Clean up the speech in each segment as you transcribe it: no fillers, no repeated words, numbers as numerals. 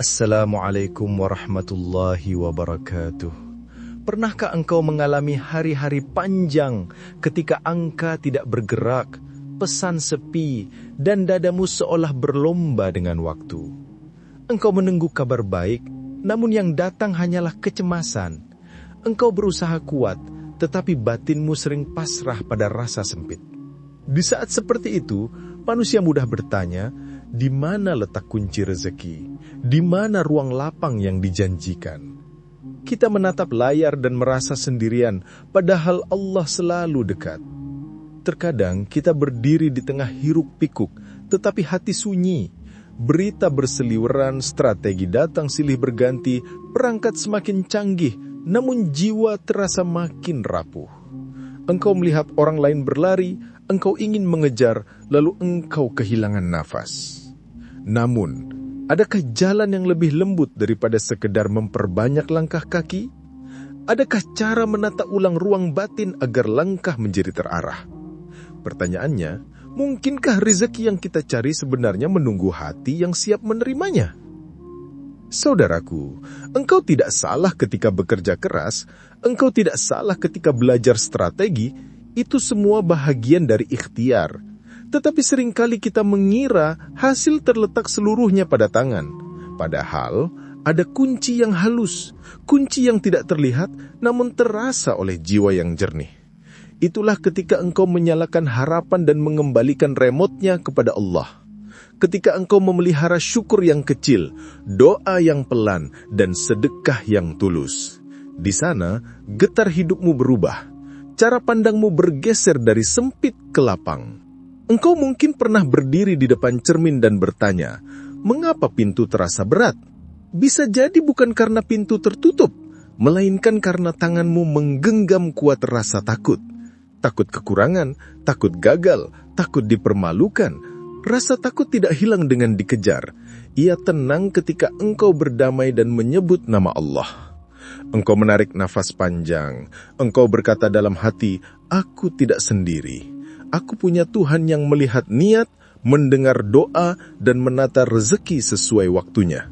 Assalamualaikum warahmatullahi wabarakatuh. Pernahkah engkau mengalami hari-hari panjang ketika angka tidak bergerak, pesan sepi, dan dadamu seolah berlomba dengan waktu? Engkau menunggu kabar baik, namun yang datang hanyalah kecemasan. Engkau berusaha kuat, tetapi batinmu sering pasrah pada rasa sempit. Di saat seperti itu, manusia mudah bertanya, di mana letak kunci rezeki? Di mana ruang lapang yang dijanjikan? Kita menatap layar dan merasa sendirian, padahal Allah selalu dekat. Terkadang kita berdiri di tengah hiruk-pikuk, tetapi hati sunyi. Berita berseliweran, strategi datang silih berganti, perangkat semakin canggih, namun jiwa terasa makin rapuh. Engkau melihat orang lain berlari, engkau ingin mengejar, lalu engkau kehilangan nafas. Namun, adakah jalan yang lebih lembut daripada sekedar memperbanyak langkah kaki? Adakah cara menata ulang ruang batin agar langkah menjadi terarah? Pertanyaannya, mungkinkah rezeki yang kita cari sebenarnya menunggu hati yang siap menerimanya? Saudaraku, engkau tidak salah ketika bekerja keras, engkau tidak salah ketika belajar strategi, itu semua bahagian dari ikhtiar. Tetapi seringkali kita mengira hasil terletak seluruhnya pada tangan. Padahal ada kunci yang halus, kunci yang tidak terlihat namun terasa oleh jiwa yang jernih. Itulah ketika engkau menyalakan harapan dan mengembalikan remote-nya kepada Allah. Ketika engkau memelihara syukur yang kecil, doa yang pelan, dan sedekah yang tulus. Di sana, getar hidupmu berubah. Cara pandangmu bergeser dari sempit ke lapang. Engkau mungkin pernah berdiri di depan cermin dan bertanya, mengapa pintu terasa berat? Bisa jadi bukan karena pintu tertutup, melainkan karena tanganmu menggenggam kuat rasa takut. Takut kekurangan, takut gagal, takut dipermalukan. Rasa takut tidak hilang dengan dikejar. Ia tenang ketika engkau berdamai dan menyebut nama Allah. Engkau menarik nafas panjang. Engkau berkata dalam hati, aku tidak sendiri. Aku punya Tuhan yang melihat niat, mendengar doa, dan menata rezeki sesuai waktunya.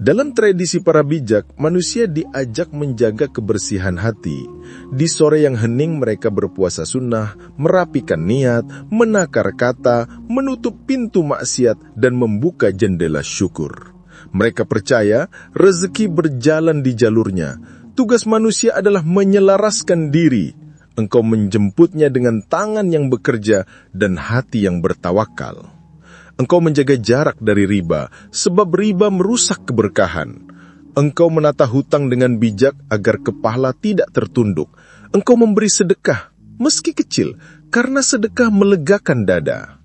Dalam tradisi para bijak, manusia diajak menjaga kebersihan hati. Di sore yang hening mereka berpuasa sunnah, merapikan niat, menakar kata, menutup pintu maksiat, dan membuka jendela syukur. Mereka percaya rezeki berjalan di jalurnya. Tugas manusia adalah menyelaraskan diri. Engkau menjemputnya dengan tangan yang bekerja dan hati yang bertawakal. Engkau menjaga jarak dari riba, sebab riba merusak keberkahan. Engkau menata hutang dengan bijak agar kepala tidak tertunduk. Engkau memberi sedekah, meski kecil, karena sedekah melegakan dada.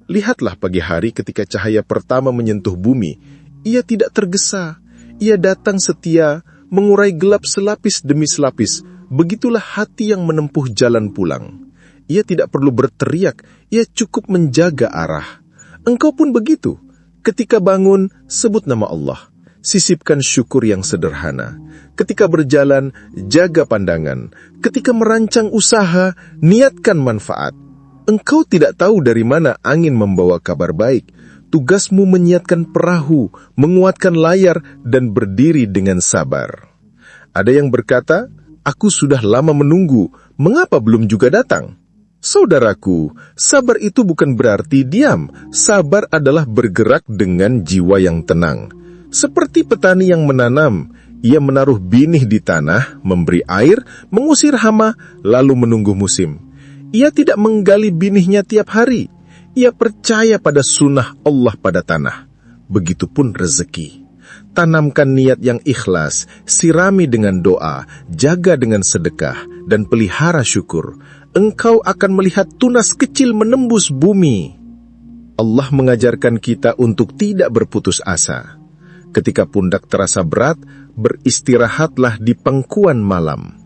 Lihatlah pagi hari ketika cahaya pertama menyentuh bumi. Ia tidak tergesa, ia datang setia, mengurai gelap selapis demi selapis. Begitulah hati yang menempuh jalan pulang. Ia tidak perlu berteriak, ia cukup menjaga arah. Engkau pun begitu. Ketika bangun, sebut nama Allah. Sisipkan syukur yang sederhana. Ketika berjalan, jaga pandangan. Ketika merancang usaha, niatkan manfaat. Engkau tidak tahu dari mana angin membawa kabar baik. Tugasmu menyiapkan perahu, menguatkan layar, dan berdiri dengan sabar. Ada yang berkata, aku sudah lama menunggu, mengapa belum juga datang? Saudaraku, sabar itu bukan berarti diam. Sabar adalah bergerak dengan jiwa yang tenang. Seperti petani yang menanam, ia menaruh binih di tanah, memberi air, mengusir hama, lalu menunggu musim. Ia tidak menggali binihnya tiap hari. Ia percaya pada sunnah Allah pada tanah. Begitupun rezeki. Tanamkan niat yang ikhlas, sirami dengan doa, jaga dengan sedekah, dan pelihara syukur. Engkau akan melihat tunas kecil menembus bumi. Allah mengajarkan kita untuk tidak berputus asa. Ketika pundak terasa berat, beristirahatlah di pangkuan malam.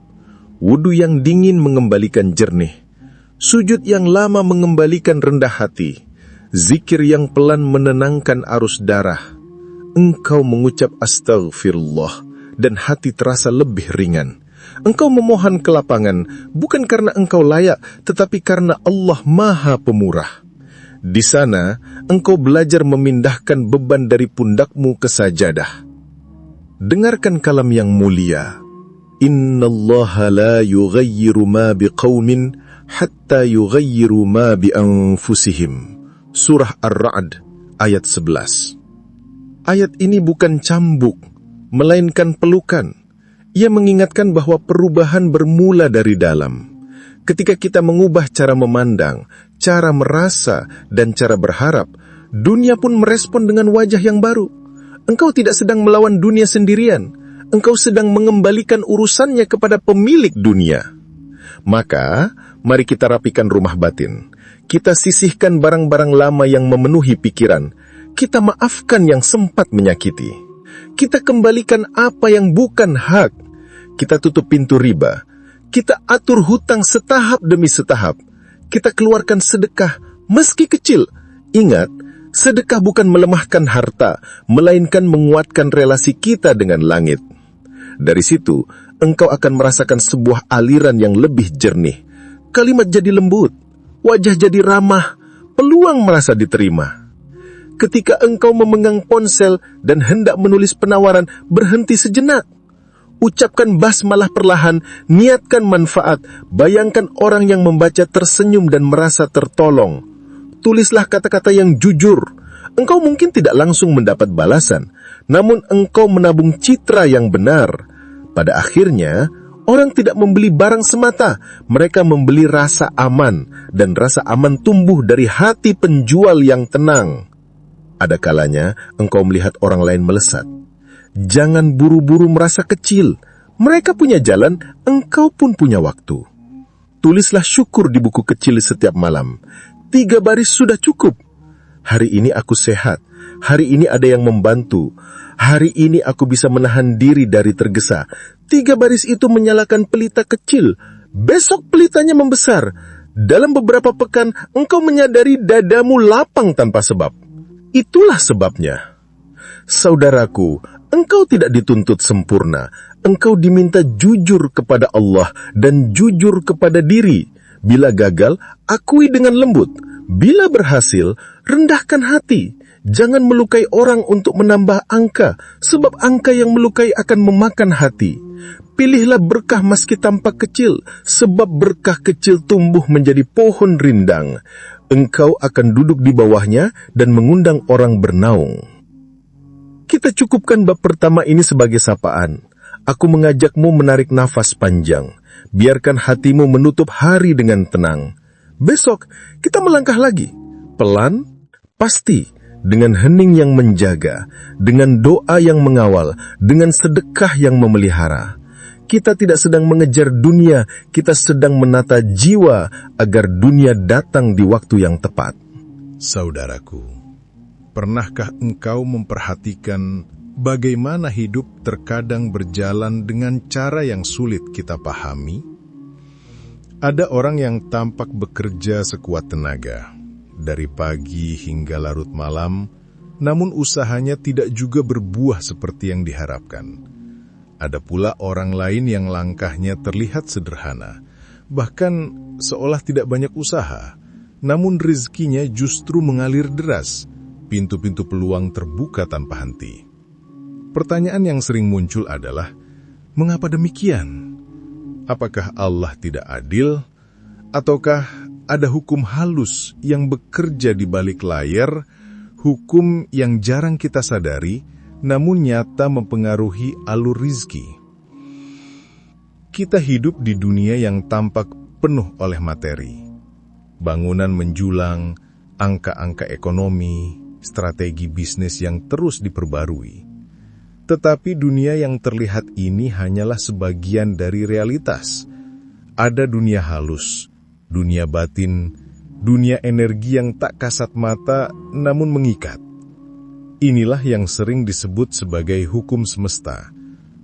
Wudu yang dingin mengembalikan jernih. Sujud yang lama mengembalikan rendah hati. Zikir yang pelan menenangkan arus darah. Engkau mengucap astaghfirullah dan hati terasa lebih ringan. Engkau memohon kelapangan bukan karena engkau layak, tetapi karena Allah Maha Pemurah. Di sana, engkau belajar memindahkan beban dari pundakmu ke sajadah. Dengarkan kalam yang mulia. Innallaha la yughayyiru ma biqaumin hatta yughayyiru ma bi anfusihim. Surah Ar-Ra'd ayat 11. Ayat ini bukan cambuk, melainkan pelukan. Ia mengingatkan bahwa perubahan bermula dari dalam. Ketika kita mengubah cara memandang, cara merasa, dan cara berharap, dunia pun merespon dengan wajah yang baru. Engkau tidak sedang melawan dunia sendirian. Engkau sedang mengembalikan urusannya kepada pemilik dunia. Maka, mari kita rapikan rumah batin. Kita sisihkan barang-barang lama yang memenuhi pikiran. Kita maafkan yang sempat menyakiti. Kita kembalikan apa yang bukan hak. Kita tutup pintu riba. Kita atur hutang setahap demi setahap. Kita keluarkan sedekah, meski kecil. Ingat, sedekah bukan melemahkan harta, melainkan menguatkan relasi kita dengan langit. Dari situ, engkau akan merasakan sebuah aliran yang lebih jernih. Kalimat jadi lembut, wajah jadi ramah, peluang merasa diterima. Ketika engkau memegang ponsel dan hendak menulis penawaran, berhenti sejenak. Ucapkan basmalah perlahan, niatkan manfaat, bayangkan orang yang membaca tersenyum dan merasa tertolong. Tulislah kata-kata yang jujur. Engkau mungkin tidak langsung mendapat balasan, namun engkau menabung citra yang benar. Pada akhirnya, orang tidak membeli barang semata, mereka membeli rasa aman, dan rasa aman tumbuh dari hati penjual yang tenang. Ada kalanya engkau melihat orang lain melesat. Jangan buru-buru merasa kecil. Mereka punya jalan, engkau pun punya waktu. Tulislah syukur di buku kecil setiap malam. 3 baris sudah cukup. Hari ini aku sehat. Hari ini ada yang membantu. Hari ini aku bisa menahan diri dari tergesa. 3 baris itu menyalakan pelita kecil. Besok pelitanya membesar. Dalam beberapa pekan, engkau menyadari dadamu lapang tanpa sebab. Itulah sebabnya. Saudaraku, engkau tidak dituntut sempurna. Engkau diminta jujur kepada Allah dan jujur kepada diri. Bila gagal, akui dengan lembut. Bila berhasil, rendahkan hati. Jangan melukai orang untuk menambah angka, sebab angka yang melukai akan memakan hati. Pilihlah berkah meski tampak kecil, sebab berkah kecil tumbuh menjadi pohon rindang. Engkau akan duduk di bawahnya dan mengundang orang bernaung. Kita cukupkan bab pertama ini sebagai sapaan. Aku mengajakmu menarik nafas panjang. Biarkan hatimu menutup hari dengan tenang. Besok, kita melangkah lagi. Pelan, pasti, dengan hening yang menjaga, dengan doa yang mengawal, dengan sedekah yang memelihara. Kita tidak sedang mengejar dunia, kita sedang menata jiwa agar dunia datang di waktu yang tepat. Saudaraku, pernahkah engkau memperhatikan bagaimana hidup terkadang berjalan dengan cara yang sulit kita pahami? Ada orang yang tampak bekerja sekuat tenaga, dari pagi hingga larut malam, namun usahanya tidak juga berbuah seperti yang diharapkan. Ada pula orang lain yang langkahnya terlihat sederhana, bahkan seolah tidak banyak usaha, namun rezekinya justru mengalir deras, pintu-pintu peluang terbuka tanpa henti. Pertanyaan yang sering muncul adalah, mengapa demikian? Apakah Allah tidak adil? Ataukah ada hukum halus yang bekerja di balik layar, hukum yang jarang kita sadari, namun nyata mempengaruhi alur rizki? Kita hidup di dunia yang tampak penuh oleh materi. Bangunan menjulang, angka-angka ekonomi, strategi bisnis yang terus diperbarui. Tetapi dunia yang terlihat ini hanyalah sebagian dari realitas. Ada dunia halus, dunia batin, dunia energi yang tak kasat mata namun mengikat. Inilah yang sering disebut sebagai hukum semesta.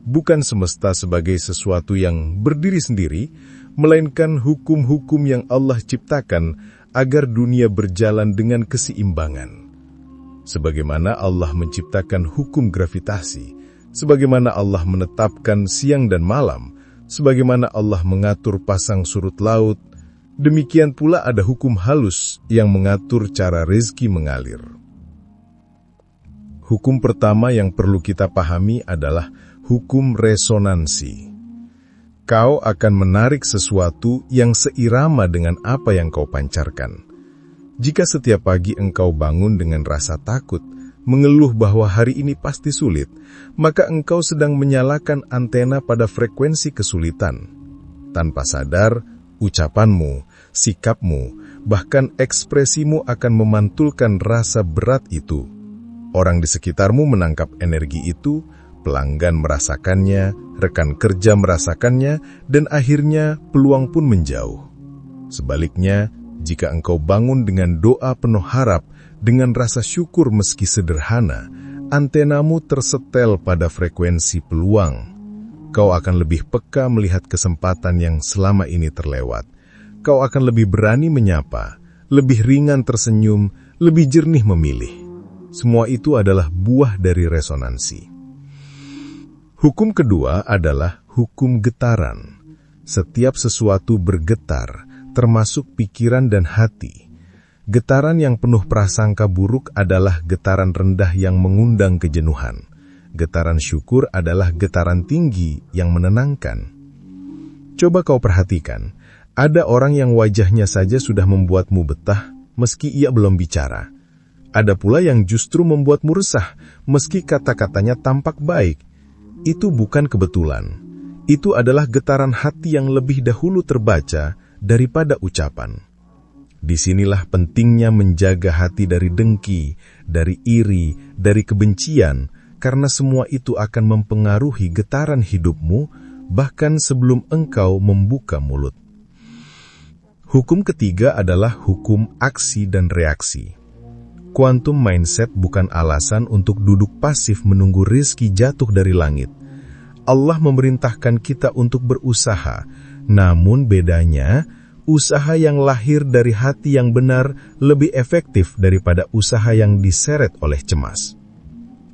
Bukan semesta sebagai sesuatu yang berdiri sendiri, melainkan hukum-hukum yang Allah ciptakan agar dunia berjalan dengan keseimbangan. Sebagaimana Allah menciptakan hukum gravitasi, sebagaimana Allah menetapkan siang dan malam, sebagaimana Allah mengatur pasang surut laut, Demikian pula ada hukum halus yang mengatur cara rezeki mengalir. Hukum pertama yang perlu kita pahami adalah hukum resonansi. Kau akan menarik sesuatu yang seirama dengan apa yang kau pancarkan. Jika setiap pagi engkau bangun dengan rasa takut, mengeluh bahwa hari ini pasti sulit, maka engkau sedang menyalakan antena pada frekuensi kesulitan. Tanpa sadar, ucapanmu, sikapmu, bahkan ekspresimu akan memantulkan rasa berat itu. Orang di sekitarmu menangkap energi itu, pelanggan merasakannya, rekan kerja merasakannya, dan akhirnya peluang pun menjauh. Sebaliknya, jika engkau bangun dengan doa penuh harap, dengan rasa syukur meski sederhana, antenamu tersetel pada frekuensi peluang. Kau akan lebih peka melihat kesempatan yang selama ini terlewat. Kau akan lebih berani menyapa, lebih ringan tersenyum, lebih jernih memilih. Semua itu adalah buah dari resonansi. Hukum kedua adalah hukum getaran. Setiap sesuatu bergetar, termasuk pikiran dan hati. Getaran yang penuh prasangka buruk adalah getaran rendah yang mengundang kejenuhan. Getaran syukur adalah getaran tinggi yang menenangkan. Coba kau perhatikan, ada orang yang wajahnya saja sudah membuatmu betah meski ia belum bicara. Ada pula yang justru membuatmu resah meski kata-katanya tampak baik. Itu bukan kebetulan. Itu adalah getaran hati yang lebih dahulu terbaca daripada ucapan. Disinilah pentingnya menjaga hati dari dengki, dari iri, dari kebencian, karena semua itu akan mempengaruhi getaran hidupmu, bahkan sebelum engkau membuka mulut. Hukum ketiga adalah hukum aksi dan reaksi. Quantum mindset bukan alasan untuk duduk pasif menunggu rezeki jatuh dari langit. Allah memerintahkan kita untuk berusaha, namun bedanya, usaha yang lahir dari hati yang benar lebih efektif daripada usaha yang diseret oleh cemas.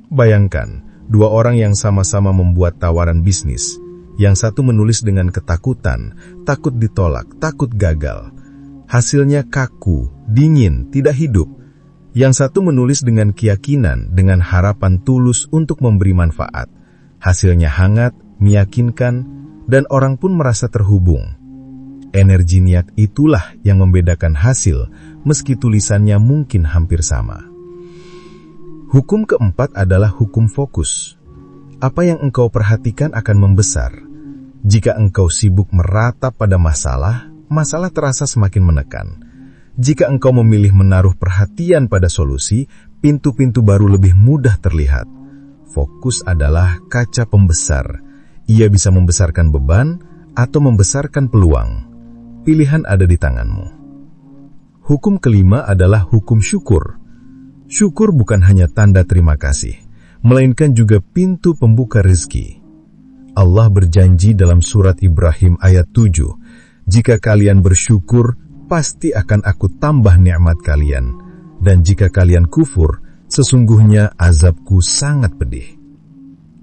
Bayangkan, dua orang yang sama-sama membuat tawaran bisnis. Yang satu menulis dengan ketakutan, takut ditolak, takut gagal. Hasilnya kaku, dingin, tidak hidup. Yang satu menulis dengan keyakinan, dengan harapan tulus untuk memberi manfaat. Hasilnya hangat, meyakinkan, dan orang pun merasa terhubung. Energi niat itulah yang membedakan hasil, meski tulisannya mungkin hampir sama. Hukum keempat adalah hukum fokus. Apa yang engkau perhatikan akan membesar. Jika engkau sibuk meratap pada masalah, masalah terasa semakin menekan. Jika engkau memilih menaruh perhatian pada solusi, pintu-pintu baru lebih mudah terlihat. Fokus adalah kaca pembesar. Ia bisa membesarkan beban atau membesarkan peluang. Pilihan ada di tanganmu. Hukum kelima adalah hukum syukur. Syukur bukan hanya tanda terima kasih, melainkan juga pintu pembuka rezeki. Allah berjanji dalam surat Ibrahim ayat 7, jika kalian bersyukur, pasti akan aku tambah nikmat kalian. Dan jika kalian kufur, sesungguhnya azabku sangat pedih.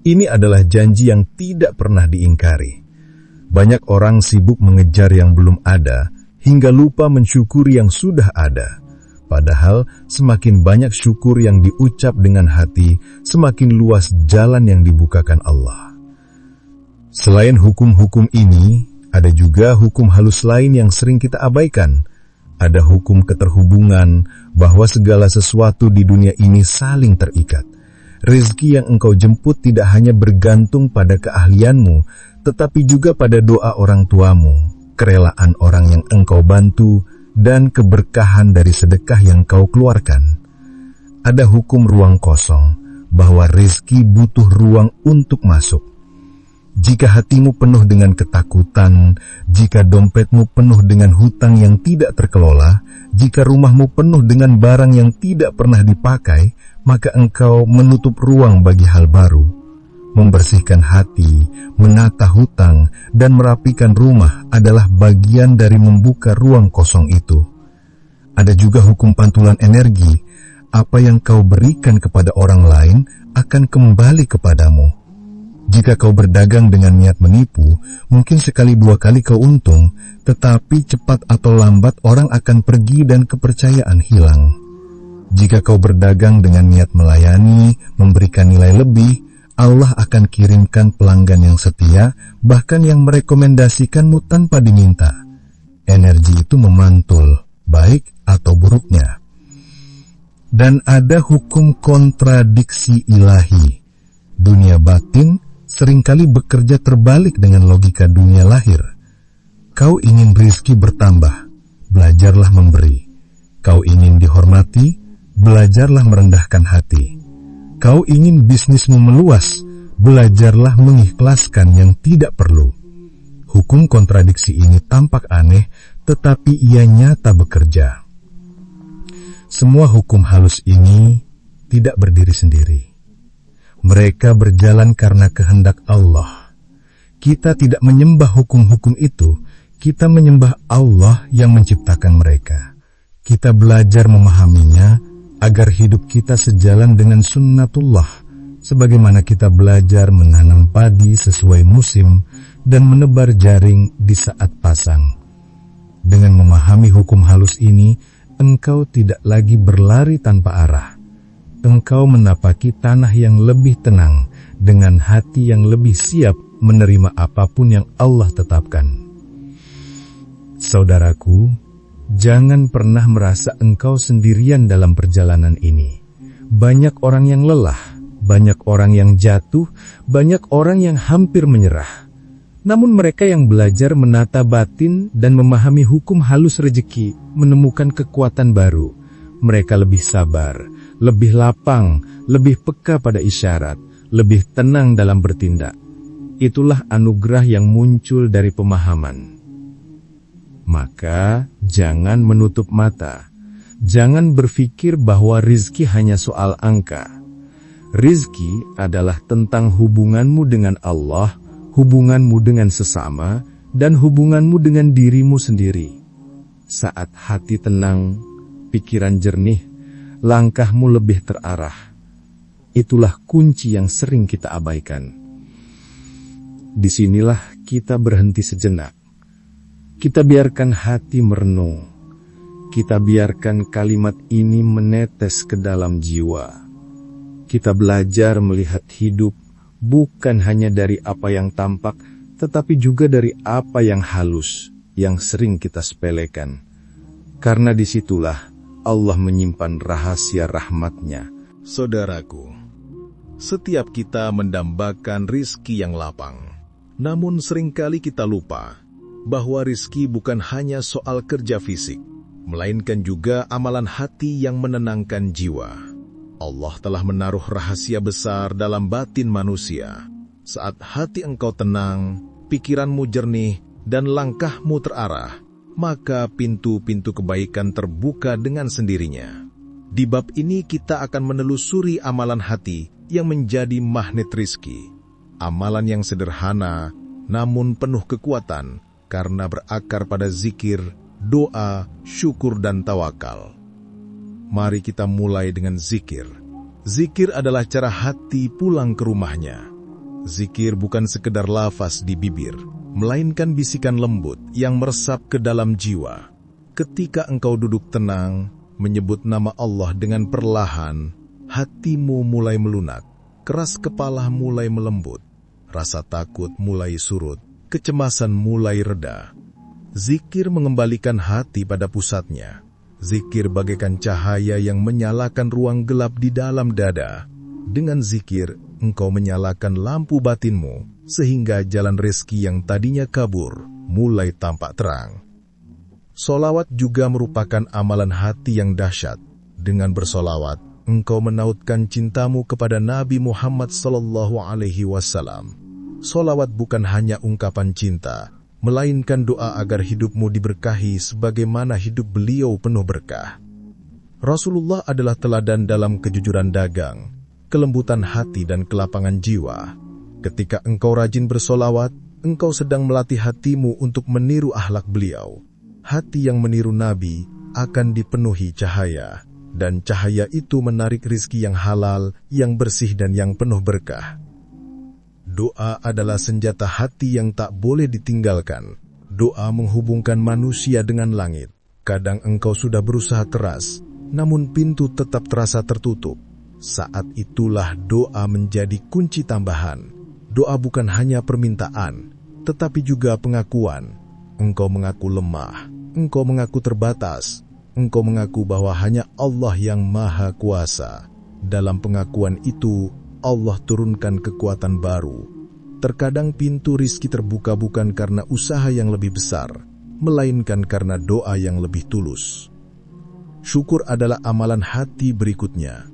Ini adalah janji yang tidak pernah diingkari. Banyak orang sibuk mengejar yang belum ada, hingga lupa mensyukuri yang sudah ada. Padahal semakin banyak syukur yang diucap dengan hati, semakin luas jalan yang dibukakan Allah. Selain hukum-hukum ini, ada juga hukum halus lain yang sering kita abaikan. Ada hukum keterhubungan, bahwa segala sesuatu di dunia ini saling terikat. Rezeki yang engkau jemput tidak hanya bergantung pada keahlianmu, tetapi juga pada doa orang tuamu, kerelaan orang yang engkau bantu, dan keberkahan dari sedekah yang kau keluarkan. Ada hukum ruang kosong, bahwa rezeki butuh ruang untuk masuk. Jika hatimu penuh dengan ketakutan, jika dompetmu penuh dengan hutang yang tidak terkelola, jika rumahmu penuh dengan barang yang tidak pernah dipakai, maka engkau menutup ruang bagi hal baru. Membersihkan hati, menata hutang, dan merapikan rumah adalah bagian dari membuka ruang kosong itu. Ada juga hukum pantulan energi. Apa yang kau berikan kepada orang lain akan kembali kepadamu. Jika kau berdagang dengan niat menipu, mungkin sekali dua kali kau untung, tetapi cepat atau lambat orang akan pergi dan kepercayaan hilang. Jika kau berdagang dengan niat melayani, memberikan nilai lebih, Allah akan kirimkan pelanggan yang setia, bahkan yang merekomendasikanmu tanpa diminta. Energi itu memantul, baik atau buruknya. Dan ada hukum kontradiksi ilahi. Dunia batin seringkali bekerja terbalik dengan logika dunia lahir. Kau ingin rizki bertambah, belajarlah memberi. Kau ingin dihormati, belajarlah merendahkan hati. Kau ingin bisnismu meluas, belajarlah mengikhlaskan yang tidak perlu. Hukum kontradiksi ini tampak aneh, tetapi ia nyata bekerja. Semua hukum halus ini tidak berdiri sendiri. Mereka berjalan karena kehendak Allah. Kita tidak menyembah hukum-hukum itu, kita menyembah Allah yang menciptakan mereka. Kita belajar memahaminya agar hidup kita sejalan dengan sunnatullah, sebagaimana kita belajar menanam padi sesuai musim dan menebar jaring di saat pasang. Dengan memahami hukum halus ini, engkau tidak lagi berlari tanpa arah. Engkau menapaki tanah yang lebih tenang, dengan hati yang lebih siap menerima apapun yang Allah tetapkan. Saudaraku, jangan pernah merasa engkau sendirian dalam perjalanan ini. Banyak orang yang lelah, banyak orang yang jatuh, banyak orang yang hampir menyerah. Namun mereka yang belajar menata batin dan memahami hukum halus rezeki menemukan kekuatan baru. Mereka lebih sabar, lebih lapang, lebih peka pada isyarat, lebih tenang dalam bertindak. Itulah anugerah yang muncul dari pemahaman. Maka jangan menutup mata. Jangan berpikir bahwa rizki hanya soal angka. Rizki adalah tentang hubunganmu dengan Allah, hubunganmu dengan sesama, dan hubunganmu dengan dirimu sendiri. Saat hati tenang, pikiran jernih, langkahmu lebih terarah. Itulah kunci yang sering kita abaikan. Disinilah kita berhenti sejenak. Kita biarkan hati merenung. Kita biarkan kalimat ini menetes ke dalam jiwa. Kita belajar melihat hidup bukan hanya dari apa yang tampak, tetapi juga dari apa yang halus, yang sering kita sepelekan. Karena disitulah Allah menyimpan rahasia rahmat-Nya. Saudaraku, setiap kita mendambakan rizki yang lapang. Namun seringkali kita lupa bahwa rizki bukan hanya soal kerja fisik, melainkan juga amalan hati yang menenangkan jiwa. Allah telah menaruh rahasia besar dalam batin manusia. Saat hati engkau tenang, pikiranmu jernih, dan langkahmu terarah, maka pintu-pintu kebaikan terbuka dengan sendirinya. Di bab ini kita akan menelusuri amalan hati yang menjadi magnet rizki. Amalan yang sederhana, namun penuh kekuatan, karena berakar pada zikir, doa, syukur, dan tawakal. Mari kita mulai dengan zikir. Zikir adalah cara hati pulang ke rumahnya. Zikir bukan sekedar lafaz di bibir, melainkan bisikan lembut yang meresap ke dalam jiwa. Ketika engkau duduk tenang, menyebut nama Allah dengan perlahan, hatimu mulai melunak, keras kepala mulai melembut, rasa takut mulai surut, kecemasan mulai reda. Zikir mengembalikan hati pada pusatnya. Zikir bagaikan cahaya yang menyalakan ruang gelap di dalam dada. Dengan zikir, engkau menyalakan lampu batinmu, sehingga jalan rezeki yang tadinya kabur, mulai tampak terang. Solawat juga merupakan amalan hati yang dahsyat. Dengan bersolawat, engkau menautkan cintamu kepada Nabi Muhammad SAW. Solawat bukan hanya ungkapan cinta, melainkan doa agar hidupmu diberkahi sebagaimana hidup beliau penuh berkah. Rasulullah adalah teladan dalam kejujuran dagang, kelembutan hati dan kelapangan jiwa. Ketika engkau rajin bersolawat, engkau sedang melatih hatimu untuk meniru akhlak beliau. Hati yang meniru Nabi akan dipenuhi cahaya, dan cahaya itu menarik rizki yang halal, yang bersih dan yang penuh berkah. Doa adalah senjata hati yang tak boleh ditinggalkan. Doa menghubungkan manusia dengan langit. Kadang engkau sudah berusaha keras, namun pintu tetap terasa tertutup. Saat itulah doa menjadi kunci tambahan. Doa bukan hanya permintaan, tetapi juga pengakuan. Engkau mengaku lemah, engkau mengaku terbatas, engkau mengaku bahwa hanya Allah yang Maha Kuasa. Dalam pengakuan itu, Allah turunkan kekuatan baru. Terkadang pintu rizki terbuka bukan karena usaha yang lebih besar, melainkan karena doa yang lebih tulus. Syukur adalah amalan hati berikutnya.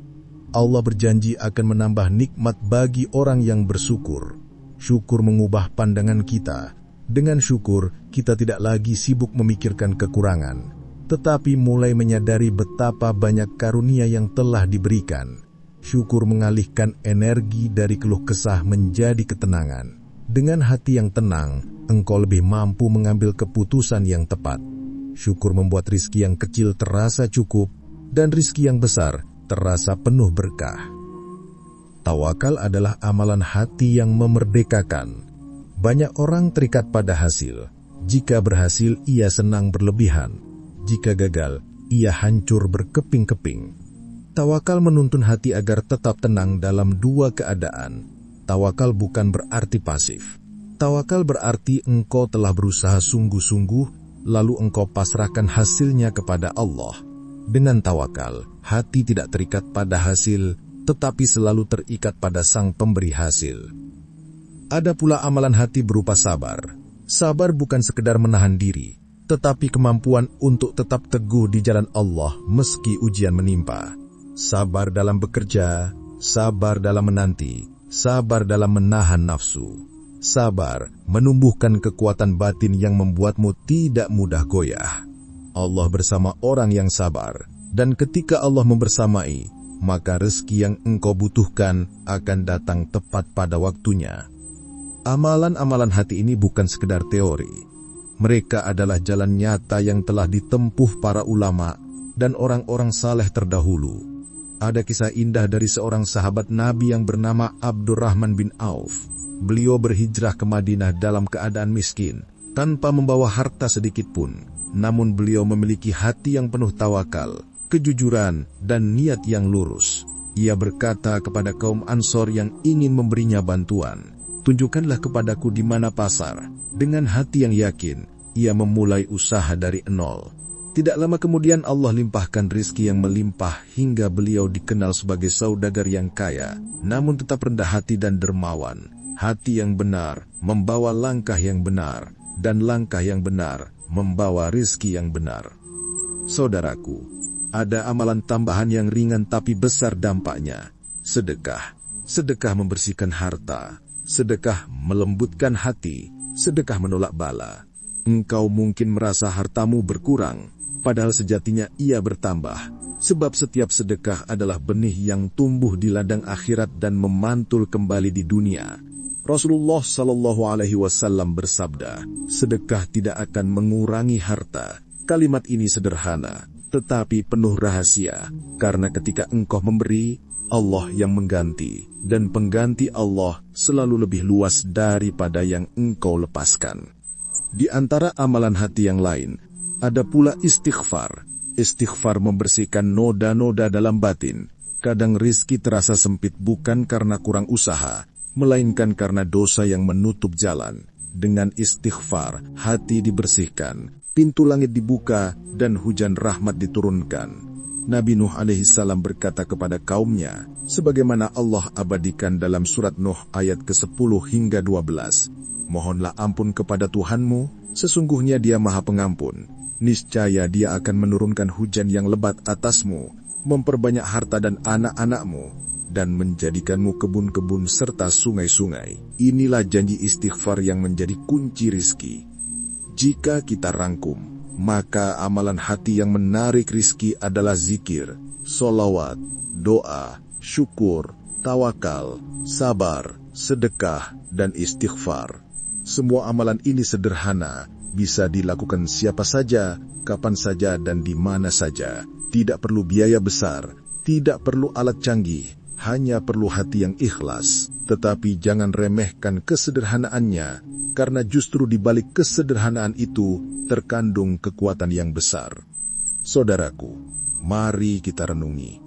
Allah berjanji akan menambah nikmat bagi orang yang bersyukur. Syukur mengubah pandangan kita. Dengan syukur, kita tidak lagi sibuk memikirkan kekurangan, tetapi mulai menyadari betapa banyak karunia yang telah diberikan. Syukur mengalihkan energi dari keluh kesah menjadi ketenangan. Dengan hati yang tenang, engkau lebih mampu mengambil keputusan yang tepat. Syukur membuat rizki yang kecil terasa cukup, dan rizki yang besar terasa penuh berkah. Tawakal adalah amalan hati yang memerdekakan. Banyak orang terikat pada hasil. Jika berhasil, ia senang berlebihan. Jika gagal, ia hancur berkeping-keping. Tawakal menuntun hati agar tetap tenang dalam dua keadaan. Tawakal bukan berarti pasif. Tawakal berarti engkau telah berusaha sungguh-sungguh, lalu engkau pasrahkan hasilnya kepada Allah. Dengan tawakal, hati tidak terikat pada hasil, tetapi selalu terikat pada Sang Pemberi hasil. Ada pula amalan hati berupa sabar. Sabar bukan sekedar menahan diri, tetapi kemampuan untuk tetap teguh di jalan Allah meski ujian menimpa. Sabar dalam bekerja, sabar dalam menanti, sabar dalam menahan nafsu. Sabar menumbuhkan kekuatan batin yang membuatmu tidak mudah goyah. Allah bersama orang yang sabar, dan ketika Allah membersamai, maka rezeki yang engkau butuhkan akan datang tepat pada waktunya. Amalan-amalan hati ini bukan sekedar teori. Mereka adalah jalan nyata yang telah ditempuh para ulama dan orang-orang saleh terdahulu. Ada kisah indah dari seorang sahabat Nabi yang bernama Abdurrahman bin Auf. Beliau berhijrah ke Madinah dalam keadaan miskin, tanpa membawa harta sedikit pun. Namun beliau memiliki hati yang penuh tawakal, kejujuran, dan niat yang lurus. Ia berkata kepada kaum Ansor yang ingin memberinya bantuan, "Tunjukkanlah kepadaku di mana pasar." Dengan hati yang yakin, ia memulai usaha dari nol. Tidak lama kemudian Allah limpahkan rizki yang melimpah hingga beliau dikenal sebagai saudagar yang kaya, namun tetap rendah hati dan dermawan. Hati yang benar membawa langkah yang benar, dan langkah yang benar membawa rizki yang benar. Saudaraku, ada amalan tambahan yang ringan tapi besar dampaknya. Sedekah. Sedekah membersihkan harta. Sedekah melembutkan hati. Sedekah menolak bala. Engkau mungkin merasa hartamu berkurang, padahal sejatinya ia bertambah, sebab setiap sedekah adalah benih yang tumbuh di ladang akhirat dan memantul kembali di dunia. Rasulullah SAW bersabda, "Sedekah tidak akan mengurangi harta." Kalimat ini sederhana, tetapi penuh rahasia, karena ketika engkau memberi, Allah yang mengganti, dan pengganti Allah selalu lebih luas daripada yang engkau lepaskan. Di antara amalan hati yang lain, ada pula istighfar. Istighfar membersihkan noda-noda dalam batin. Kadang rizki terasa sempit bukan karena kurang usaha, melainkan karena dosa yang menutup jalan. Dengan istighfar, hati dibersihkan, pintu langit dibuka, dan hujan rahmat diturunkan. Nabi Nuh alaihissalam berkata kepada kaumnya, sebagaimana Allah abadikan dalam surat Nuh ayat ke-10 hingga 12, "Mohonlah ampun kepada Tuhanmu, sesungguhnya Dia Maha Pengampun. Niscaya Dia akan menurunkan hujan yang lebat atasmu, memperbanyak harta dan anak-anakmu, dan menjadikanmu kebun-kebun serta sungai-sungai." Inilah janji istighfar yang menjadi kunci rizki. Jika kita rangkum, maka amalan hati yang menarik rizki adalah zikir, sholawat, doa, syukur, tawakal, sabar, sedekah, dan istighfar. Semua amalan ini sederhana, bisa dilakukan siapa saja, kapan saja, dan di mana saja. Tidak perlu biaya besar, tidak perlu alat canggih, hanya perlu hati yang ikhlas, Tetapi jangan remehkan kesederhanaannya, karena justru di balik kesederhanaan itu terkandung kekuatan yang besar. Saudaraku, mari kita renungi.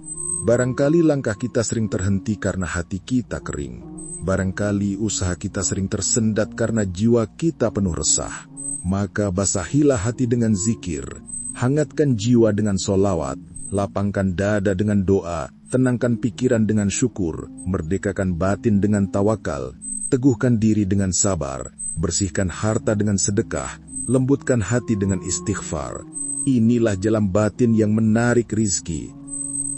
Barangkali langkah kita sering terhenti karena hati kita kering. Barangkali usaha kita sering tersendat karena jiwa kita penuh resah. Maka basahilah hati dengan zikir, hangatkan jiwa dengan solawat, lapangkan dada dengan doa, tenangkan pikiran dengan syukur, merdekakan batin dengan tawakal, teguhkan diri dengan sabar, bersihkan harta dengan sedekah, lembutkan hati dengan istighfar. Inilah jalan batin yang menarik rizki.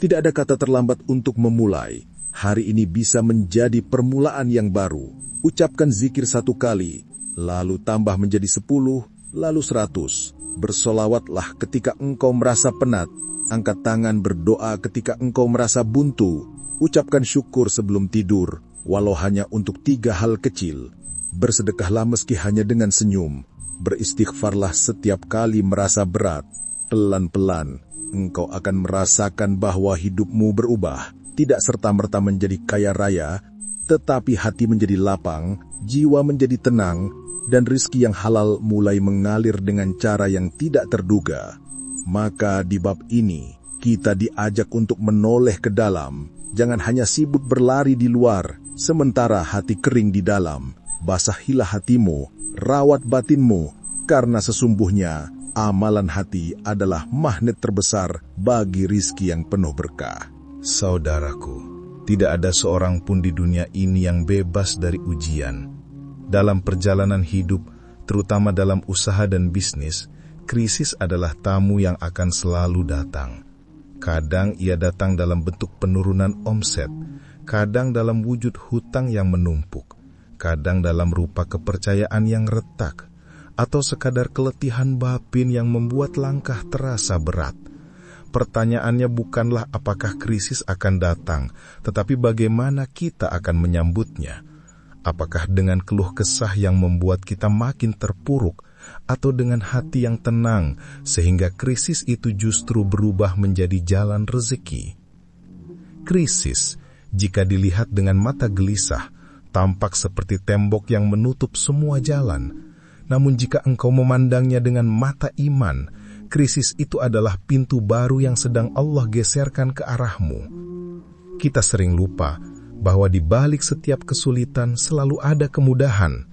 Tidak ada kata terlambat untuk memulai. Hari ini bisa menjadi permulaan yang baru. Ucapkan zikir 1 kali, lalu tambah menjadi 10, lalu 100. Bersolawatlah ketika engkau merasa penat. Angkat tangan berdoa ketika engkau merasa buntu. Ucapkan syukur sebelum tidur, walau hanya untuk 3 hal kecil. Bersedekahlah meski hanya dengan senyum. Beristighfarlah setiap kali merasa berat. Pelan-pelan, engkau akan merasakan bahwa hidupmu berubah. Tidak serta-merta menjadi kaya raya, tetapi hati menjadi lapang, jiwa menjadi tenang, dan rizki yang halal mulai mengalir dengan cara yang tidak terduga. Maka di bab ini, kita diajak untuk menoleh ke dalam. Jangan hanya sibuk berlari di luar, sementara hati kering di dalam. Basahilah hatimu, rawat batinmu, karena sesungguhnya amalan hati adalah magnet terbesar bagi rizki yang penuh berkah. Saudaraku, tidak ada seorang pun di dunia ini yang bebas dari ujian. Dalam perjalanan hidup, terutama dalam usaha dan bisnis, krisis adalah tamu yang akan selalu datang. Kadang ia datang dalam bentuk penurunan omset, kadang dalam wujud hutang yang menumpuk, kadang dalam rupa kepercayaan yang retak, atau sekadar keletihan batin yang membuat langkah terasa berat. Pertanyaannya bukanlah apakah krisis akan datang, tetapi bagaimana kita akan menyambutnya. Apakah dengan keluh kesah yang membuat kita makin terpuruk, atau dengan hati yang tenang sehingga krisis itu justru berubah menjadi jalan rezeki? Krisis, jika dilihat dengan mata gelisah, tampak seperti tembok yang menutup semua jalan. Namun jika engkau memandangnya dengan mata iman, krisis itu adalah pintu baru yang sedang Allah geserkan ke arahmu. Kita sering lupa bahwa di balik setiap kesulitan selalu ada kemudahan.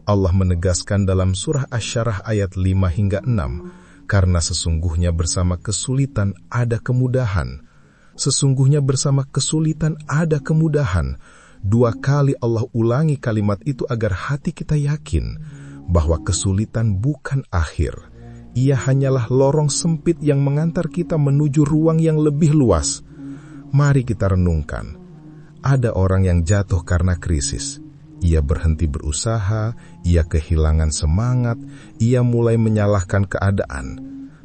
Allah menegaskan dalam surah Asy-Syarah ayat 5 hingga 6, karena sesungguhnya bersama kesulitan ada kemudahan. Sesungguhnya bersama kesulitan ada kemudahan. 2 kali Allah ulangi kalimat itu agar hati kita yakin bahwa kesulitan bukan akhir. Ia hanyalah lorong sempit yang mengantar kita menuju ruang yang lebih luas. Mari kita renungkan. Ada orang yang jatuh karena krisis. Ia berhenti berusaha, ia kehilangan semangat, ia mulai menyalahkan keadaan.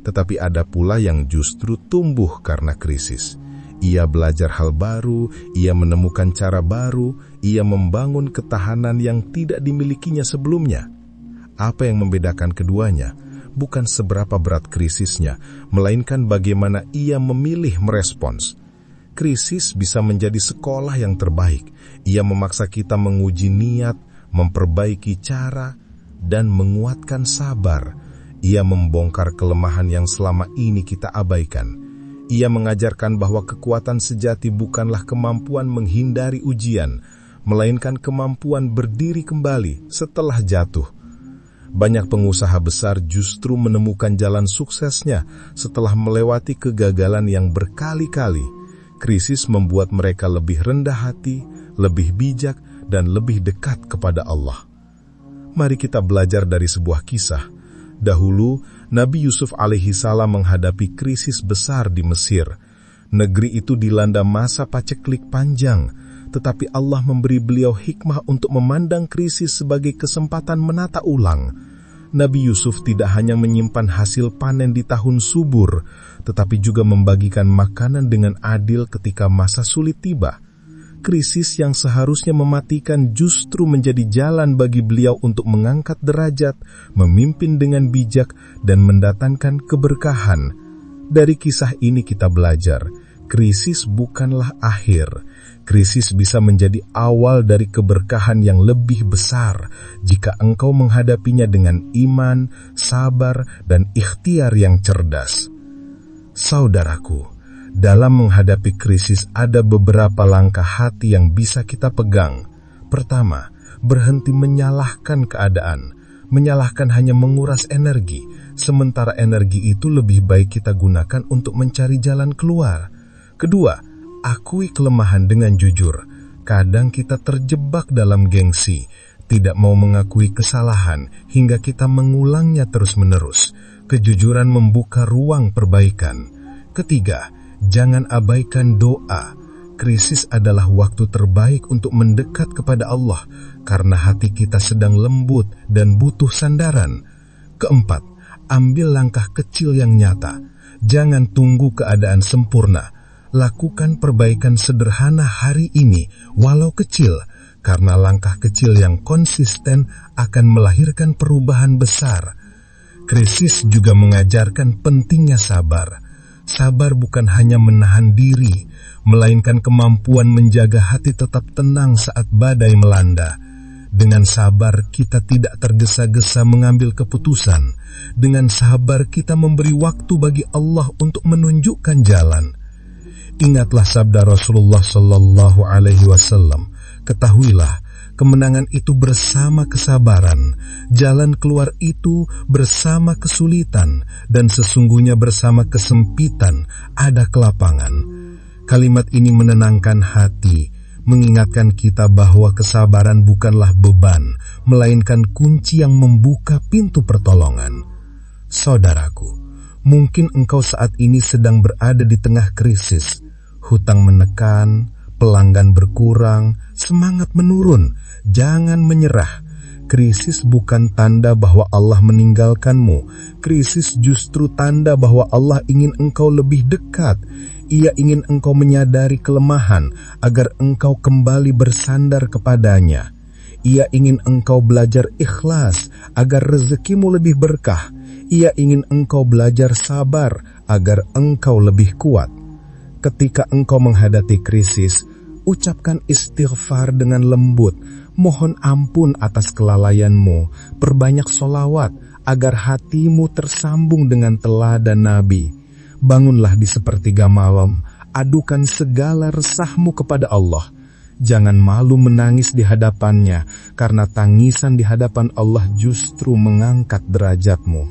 Tetapi ada pula yang justru tumbuh karena krisis. Ia belajar hal baru, ia menemukan cara baru, ia membangun ketahanan yang tidak dimilikinya sebelumnya. Apa yang membedakan keduanya? Bukan seberapa berat krisisnya, melainkan bagaimana ia memilih merespons. Krisis bisa menjadi sekolah yang terbaik. Ia memaksa kita menguji niat, memperbaiki cara, dan menguatkan sabar. Ia membongkar kelemahan yang selama ini kita abaikan. Ia mengajarkan bahwa kekuatan sejati bukanlah kemampuan menghindari ujian, melainkan kemampuan berdiri kembali setelah jatuh. Banyak pengusaha besar justru menemukan jalan suksesnya setelah melewati kegagalan yang berkali-kali. Krisis membuat mereka lebih rendah hati, lebih bijak, dan lebih dekat kepada Allah. Mari kita belajar dari sebuah kisah. Dahulu, Nabi Yusuf alaihi salam menghadapi krisis besar di Mesir. Negeri itu dilanda masa paceklik panjang, tetapi Allah memberi beliau hikmah untuk memandang krisis sebagai kesempatan menata ulang. Nabi Yusuf tidak hanya menyimpan hasil panen di tahun subur, tetapi juga membagikan makanan dengan adil ketika masa sulit tiba. Krisis yang seharusnya mematikan justru menjadi jalan bagi beliau untuk mengangkat derajat, memimpin dengan bijak, dan mendatangkan keberkahan. Dari kisah ini kita belajar, krisis bukanlah akhir. Krisis bisa menjadi awal dari keberkahan yang lebih besar jika engkau menghadapinya dengan iman, sabar, dan ikhtiar yang cerdas. Saudaraku, dalam menghadapi krisis ada beberapa langkah hati yang bisa kita pegang. Pertama, berhenti menyalahkan keadaan. Menyalahkan hanya menguras energi, sementara energi itu lebih baik kita gunakan untuk mencari jalan keluar. Kedua, akui kelemahan dengan jujur. Kadang kita terjebak dalam gengsi, tidak mau mengakui kesalahan hingga kita mengulangnya terus-menerus. Kejujuran membuka ruang perbaikan. Ketiga, jangan abaikan doa. Krisis adalah waktu terbaik untuk mendekat kepada Allah karena hati kita sedang lembut dan butuh sandaran. Keempat, ambil langkah kecil yang nyata. Jangan tunggu keadaan sempurna. Lakukan perbaikan sederhana hari ini, walau kecil, karena langkah kecil yang konsisten akan melahirkan perubahan besar. Krisis juga mengajarkan pentingnya sabar. Sabar bukan hanya menahan diri, melainkan kemampuan menjaga hati tetap tenang saat badai melanda. Dengan sabar, kita tidak tergesa-gesa mengambil keputusan. Dengan sabar, kita memberi waktu bagi Allah untuk menunjukkan jalan. Ingatlah sabda Rasulullah Sallallahu Alaihi Wasallam. Ketahuilah, kemenangan itu bersama kesabaran, jalan keluar itu bersama kesulitan, dan sesungguhnya bersama kesempitan ada kelapangan. Kalimat ini menenangkan hati, mengingatkan kita bahwa kesabaran bukanlah beban, melainkan kunci yang membuka pintu pertolongan. Saudaraku, mungkin engkau saat ini sedang berada di tengah krisis. Hutang menekan, pelanggan berkurang, semangat menurun. Jangan menyerah. Krisis bukan tanda bahwa Allah meninggalkanmu. Krisis justru tanda bahwa Allah ingin engkau lebih dekat. Ia ingin engkau menyadari kelemahan agar engkau kembali bersandar kepadanya. Ia ingin engkau belajar ikhlas agar rezekimu lebih berkah. Ia ingin engkau belajar sabar agar engkau lebih kuat. Ketika engkau menghadapi krisis, ucapkan istighfar dengan lembut. Mohon ampun atas kelalaianmu. Perbanyak sholawat agar hatimu tersambung dengan teladan Nabi. Bangunlah di sepertiga malam. Adukan segala resahmu kepada Allah. Jangan malu menangis di hadapannya, karena tangisan di hadapan Allah justru mengangkat derajatmu.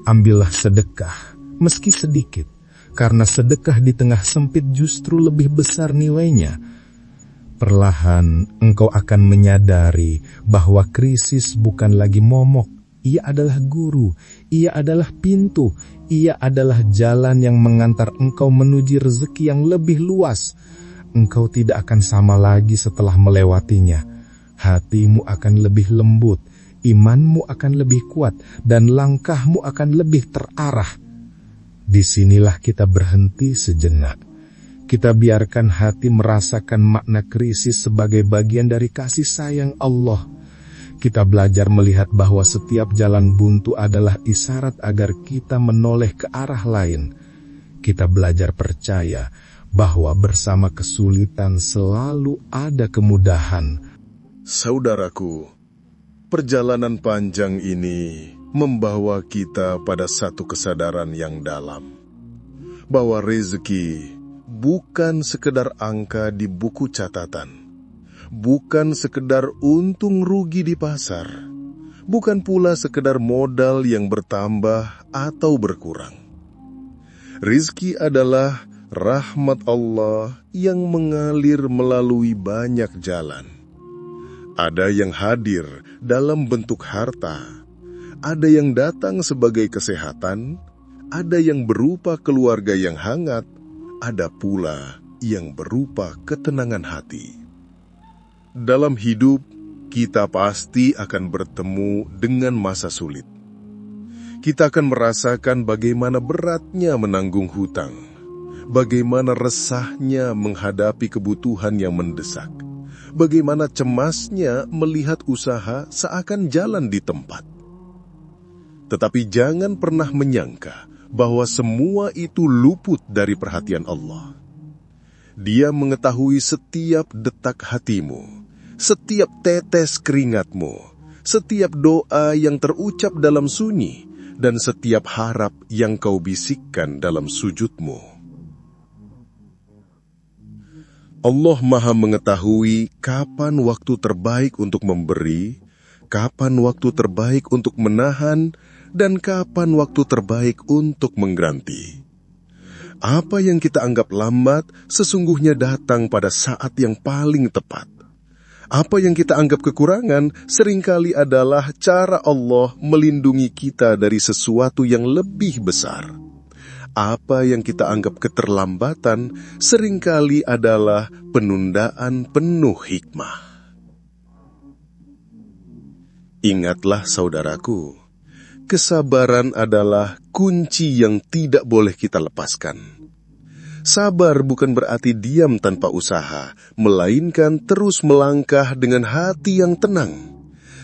Ambillah sedekah, meski sedikit. Karena sedekah di tengah sempit justru lebih besar nilainya. Perlahan engkau akan menyadari bahwa krisis bukan lagi momok. Ia adalah guru, ia adalah pintu, ia adalah jalan yang mengantar engkau menuju rezeki yang lebih luas. Engkau tidak akan sama lagi setelah melewatinya. Hatimu akan lebih lembut, imanmu akan lebih kuat, dan langkahmu akan lebih terarah. Disinilah kita berhenti sejenak. Kita biarkan hati merasakan makna krisis sebagai bagian dari kasih sayang Allah. Kita belajar melihat bahwa setiap jalan buntu adalah isyarat agar kita menoleh ke arah lain. Kita belajar percaya bahwa bersama kesulitan selalu ada kemudahan. Saudaraku, perjalanan panjang ini membawa kita pada satu kesadaran yang dalam, bahwa rezeki bukan sekedar angka di buku catatan, bukan sekedar untung rugi di pasar, bukan pula sekedar modal yang bertambah atau berkurang. Rizki adalah rahmat Allah yang mengalir melalui banyak jalan. Ada yang hadir dalam bentuk harta, ada yang datang sebagai kesehatan, ada yang berupa keluarga yang hangat, ada pula yang berupa ketenangan hati. Dalam hidup, kita pasti akan bertemu dengan masa sulit. Kita akan merasakan bagaimana beratnya menanggung hutang, bagaimana resahnya menghadapi kebutuhan yang mendesak, bagaimana cemasnya melihat usaha seakan jalan di tempat. Tetapi jangan pernah menyangka bahwa semua itu luput dari perhatian Allah. Dia mengetahui setiap detak hatimu, setiap tetes keringatmu, setiap doa yang terucap dalam sunyi, dan setiap harap yang kau bisikkan dalam sujudmu. Allah Maha mengetahui kapan waktu terbaik untuk memberi, kapan waktu terbaik untuk menahan, dan kapan waktu terbaik untuk mengganti. Apa yang kita anggap lambat sesungguhnya datang pada saat yang paling tepat. Apa yang kita anggap kekurangan seringkali adalah cara Allah melindungi kita dari sesuatu yang lebih besar. Apa yang kita anggap keterlambatan seringkali adalah penundaan penuh hikmah. Ingatlah saudaraku, kesabaran adalah kunci yang tidak boleh kita lepaskan. Sabar bukan berarti diam tanpa usaha, melainkan terus melangkah dengan hati yang tenang.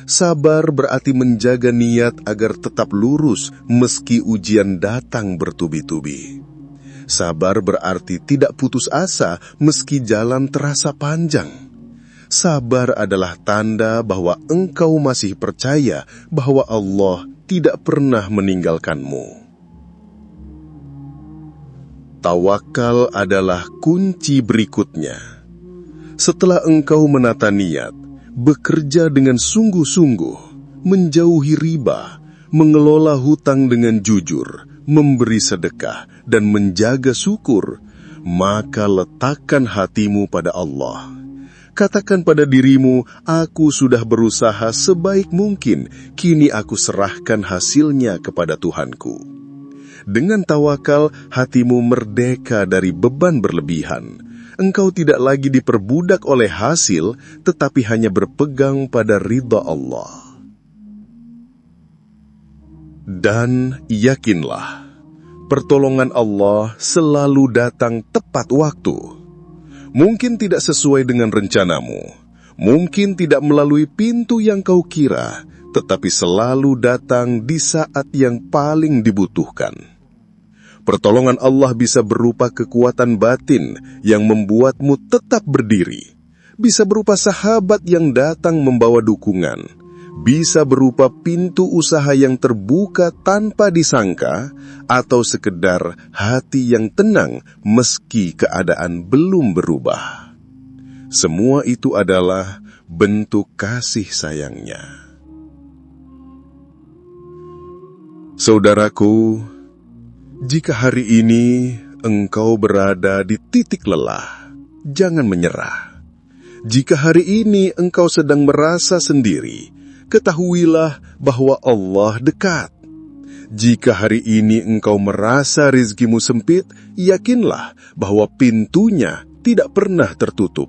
Sabar berarti menjaga niat agar tetap lurus meski ujian datang bertubi-tubi. Sabar berarti tidak putus asa meski jalan terasa panjang. Sabar adalah tanda bahwa engkau masih percaya bahwa Allah tidak pernah meninggalkanmu. Tawakal adalah kunci berikutnya. Setelah engkau menata niat, bekerja dengan sungguh-sungguh, menjauhi riba, mengelola hutang dengan jujur, memberi sedekah, dan menjaga syukur, maka letakkan hatimu pada Allah. Katakan pada dirimu, aku sudah berusaha sebaik mungkin, kini aku serahkan hasilnya kepada Tuhanku. Dengan tawakal, hatimu merdeka dari beban berlebihan. Engkau tidak lagi diperbudak oleh hasil, tetapi hanya berpegang pada ridha Allah. Dan yakinlah, pertolongan Allah selalu datang tepat waktu. Mungkin tidak sesuai dengan rencanamu, mungkin tidak melalui pintu yang kau kira, tetapi selalu datang di saat yang paling dibutuhkan. Pertolongan Allah bisa berupa kekuatan batin yang membuatmu tetap berdiri, bisa berupa sahabat yang datang membawa dukungan, bisa berupa pintu usaha yang terbuka tanpa disangka, atau sekedar hati yang tenang meski keadaan belum berubah. Semua itu adalah bentuk kasih sayangnya. Saudaraku, jika hari ini engkau berada di titik lelah, jangan menyerah. Jika hari ini engkau sedang merasa sendiri, ketahuilah bahwa Allah dekat. Jika hari ini engkau merasa rizkimu sempit, yakinlah bahwa pintunya tidak pernah tertutup.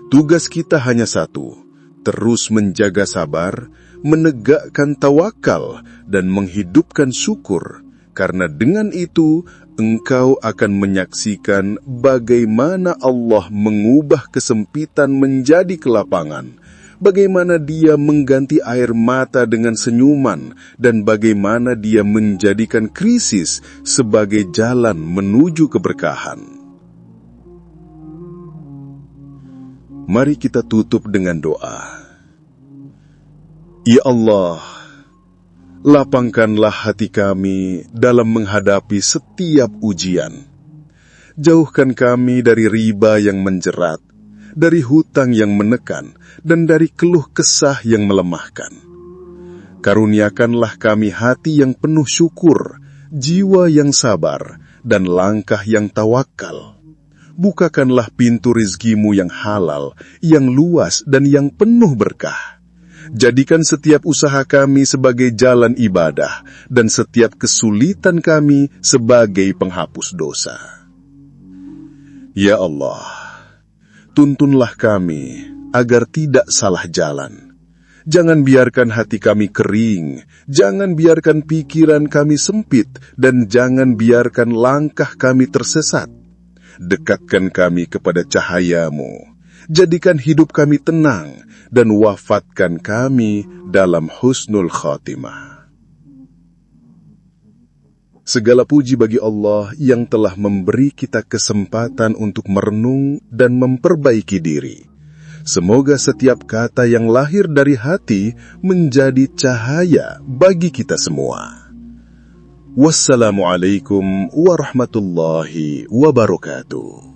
Tugas kita hanya satu, terus menjaga sabar, menegakkan tawakal, dan menghidupkan syukur, karena dengan itu engkau akan menyaksikan bagaimana Allah mengubah kesempitan menjadi kelapangan, bagaimana Dia mengganti air mata dengan senyuman, dan bagaimana Dia menjadikan krisis sebagai jalan menuju keberkahan. Mari kita tutup dengan doa. Ya Allah, lapangkanlah hati kami dalam menghadapi setiap ujian. Jauhkan kami dari riba yang menjerat, dari hutang yang menekan, dan dari keluh kesah yang melemahkan. Karuniakanlah kami hati yang penuh syukur, jiwa yang sabar, dan langkah yang tawakal. Bukakanlah pintu rizkimu yang halal, yang luas, dan yang penuh berkah. Jadikan setiap usaha kami sebagai jalan ibadah, dan setiap kesulitan kami sebagai penghapus dosa. Ya Allah, tuntunlah kami agar tidak salah jalan. Jangan biarkan hati kami kering, jangan biarkan pikiran kami sempit, dan jangan biarkan langkah kami tersesat. Dekatkan kami kepada cahaya-Mu, jadikan hidup kami tenang, dan wafatkan kami dalam husnul khatimah. Segala puji bagi Allah yang telah memberi kita kesempatan untuk merenung dan memperbaiki diri. Semoga setiap kata yang lahir dari hati menjadi cahaya bagi kita semua. Wassalamualaikum warahmatullahi wabarakatuh.